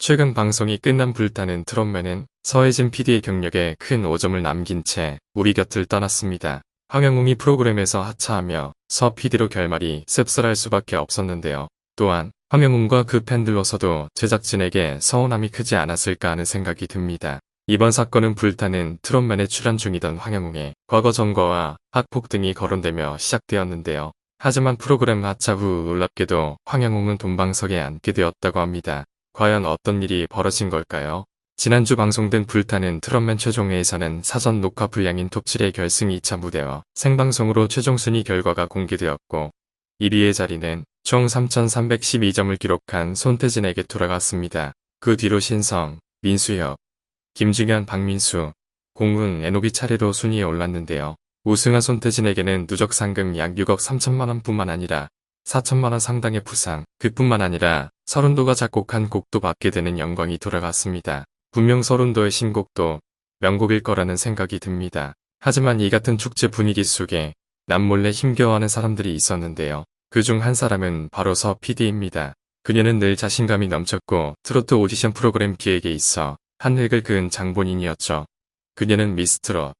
최근 방송이 끝난 불타는 트롯맨은 서혜진 PD의 경력에 큰 오점을 남긴 채 우리 곁을 떠났습니다. 황영웅이 프로그램에서 하차하며 서 PD로 결말이 씁쓸할 수밖에 없었는데요. 또한 황영웅과 그 팬들로서도 제작진에게 서운함이 크지 않았을까 하는 생각이 듭니다. 이번 사건은 불타는 트롯맨에 출연 중이던 황영웅의 과거 점거와 학폭 등이 거론되며 시작되었는데요. 하지만 프로그램 하차 후 놀랍게도 황영웅은 돈방석에 앉게 되었다고 합니다. 과연 어떤 일이 벌어진 걸까요? 지난주 방송된 불타는 트롯맨 최종회에서는 사전 녹화 분량인 톱7의 결승 2차 무대와 생방송으로 최종 순위 결과가 공개되었고 1위의 자리는 총 3,312점을 기록한 손태진에게 돌아갔습니다. 그 뒤로 신성, 민수혁, 김중현, 박민수, 공훈, 에노비 차례로 순위에 올랐는데요. 우승한 손태진에게는 누적 상금 약 6억 3천만원 뿐만 아니라 4천만원 상당의 부상, 그뿐만 아니라 서른도가 작곡한 곡도 받게 되는 영광이 돌아갔습니다. 분명 서른도의 신곡도 명곡일 거라는 생각이 듭니다. 하지만 이 같은 축제 분위기 속에 남몰래 힘겨워하는 사람들이 있었는데요. 그중 한 사람은 바로 서 PD입니다. 그녀는 늘 자신감이 넘쳤고 트로트 오디션 프로그램 기획에 있어 한 획을 그은 장본인이었죠. 그녀는 미스터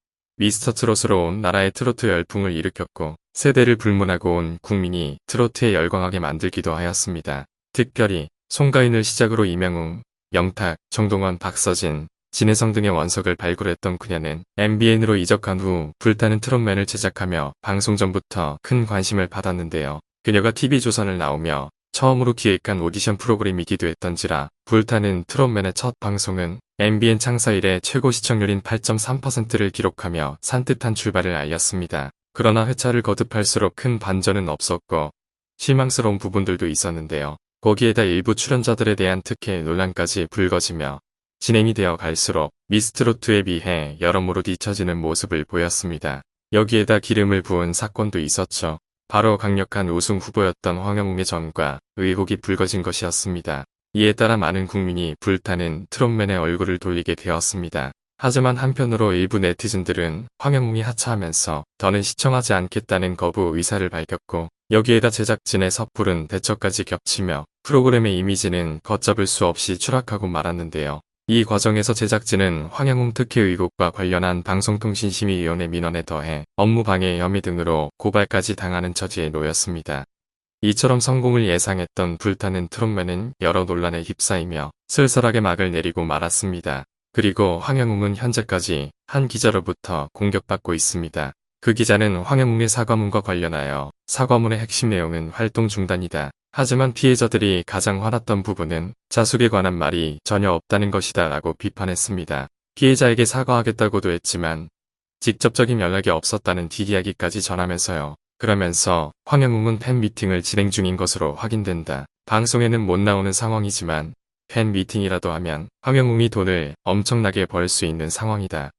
트롯으로 온 나라의 트로트 열풍을 일으켰고 세대를 불문하고 온 국민이 트로트에 열광하게 만들기도 하였습니다. 특별히 송가인을 시작으로 이명웅, 영탁, 정동원, 박서진, 진혜성 등의 원석을 발굴했던 그녀는 MBN으로 이적한 후 불타는 트롯맨을 제작하며 방송 전부터 큰 관심을 받았는데요. 그녀가 TV조선을 나오며 처음으로 기획한 오디션 프로그램이기도 했던지라 불타는 트롯맨의 첫 방송은 MBN 창사 이래 최고 시청률인 8.3%를 기록하며 산뜻한 출발을 알렸습니다. 그러나 회차를 거듭할수록 큰 반전은 없었고 실망스러운 부분들도 있었는데요. 거기에다 일부 출연자들에 대한 특혜 논란까지 불거지며 진행이 되어 갈수록 미스트롯트에 비해 여러모로 뒤처지는 모습을 보였습니다. 여기에다 기름을 부은 사건도 있었죠. 바로 강력한 우승 후보였던 황영웅의 전과 의혹이 불거진 것이었습니다. 이에 따라 많은 국민이 불타는 트롯맨의 얼굴을 돌리게 되었습니다. 하지만 한편으로 일부 네티즌들은 황영웅이 하차하면서 더는 시청하지 않겠다는 거부 의사를 밝혔고 여기에다 제작진의 섣부른 대처까지 겹치며 프로그램의 이미지는 걷잡을 수 없이 추락하고 말았는데요. 이 과정에서 제작진은 황영웅 특혜 의혹과 관련한 방송통신심의위원회 민원에 더해 업무방해 혐의 등으로 고발까지 당하는 처지에 놓였습니다. 이처럼 성공을 예상했던 불타는 트롯맨은 여러 논란에 휩싸이며 쓸쓸하게 막을 내리고 말았습니다. 그리고 황영웅은 현재까지 한 기자로부터 공격받고 있습니다. 그 기자는 황영웅의 사과문과 관련하여 사과문의 핵심 내용은 활동 중단이다. 하지만 피해자들이 가장 화났던 부분은 자숙에 관한 말이 전혀 없다는 것이다 라고 비판했습니다. 피해자에게 사과하겠다고도 했지만 직접적인 연락이 없었다는 뒷이야기까지 전하면서요. 그러면서 황영웅은 팬미팅을 진행 중인 것으로 확인된다. 방송에는 못 나오는 상황이지만 팬미팅이라도 하면 황영웅이 돈을 엄청나게 벌 수 있는 상황이다.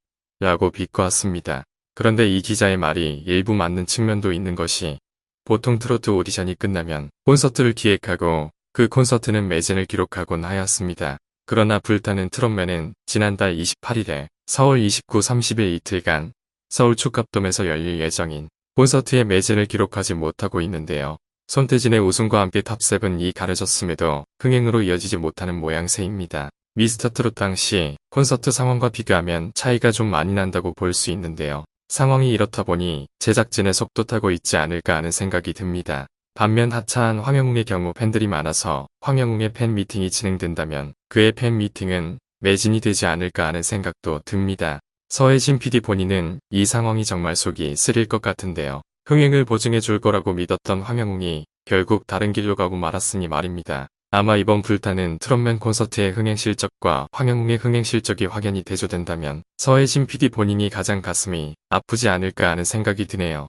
라고 비꼬았습니다. 그런데 이 기자의 말이 일부 맞는 측면도 있는 것이 보통 트로트 오디션이 끝나면 콘서트를 기획하고 그 콘서트는 매진을 기록하곤 하였습니다. 그러나 불타는 트롯맨은 지난달 28일에 서울 29, 30일 이틀간 서울 축갑돔에서 열릴 예정인 콘서트의 매진을 기록하지 못하고 있는데요. 손태진의 우승과 함께 탑7이 가려졌음에도 흥행으로 이어지지 못하는 모양새입니다. 미스터 트롯 당시 콘서트 상황과 비교하면 차이가 좀 많이 난다고 볼 수 있는데요. 상황이 이렇다 보니 제작진의 속도 타고 있지 않을까 하는 생각이 듭니다. 반면 하차한 황영웅의 경우 팬들이 많아서 황영웅의 팬미팅이 진행된다면 그의 팬미팅은 매진이 되지 않을까 하는 생각도 듭니다. 서혜진 PD 본인은 이 상황이 정말 속이 쓰릴 것 같은데요. 흥행을 보증해 줄 거라고 믿었던 황영웅이 결국 다른 길로 가고 말았으니 말입니다. 아마 이번 불타는 트롯맨 콘서트의 흥행 실적과 황영웅의 흥행 실적이 확연히 대조된다면 서혜진 PD 본인이 가장 가슴이 아프지 않을까 하는 생각이 드네요.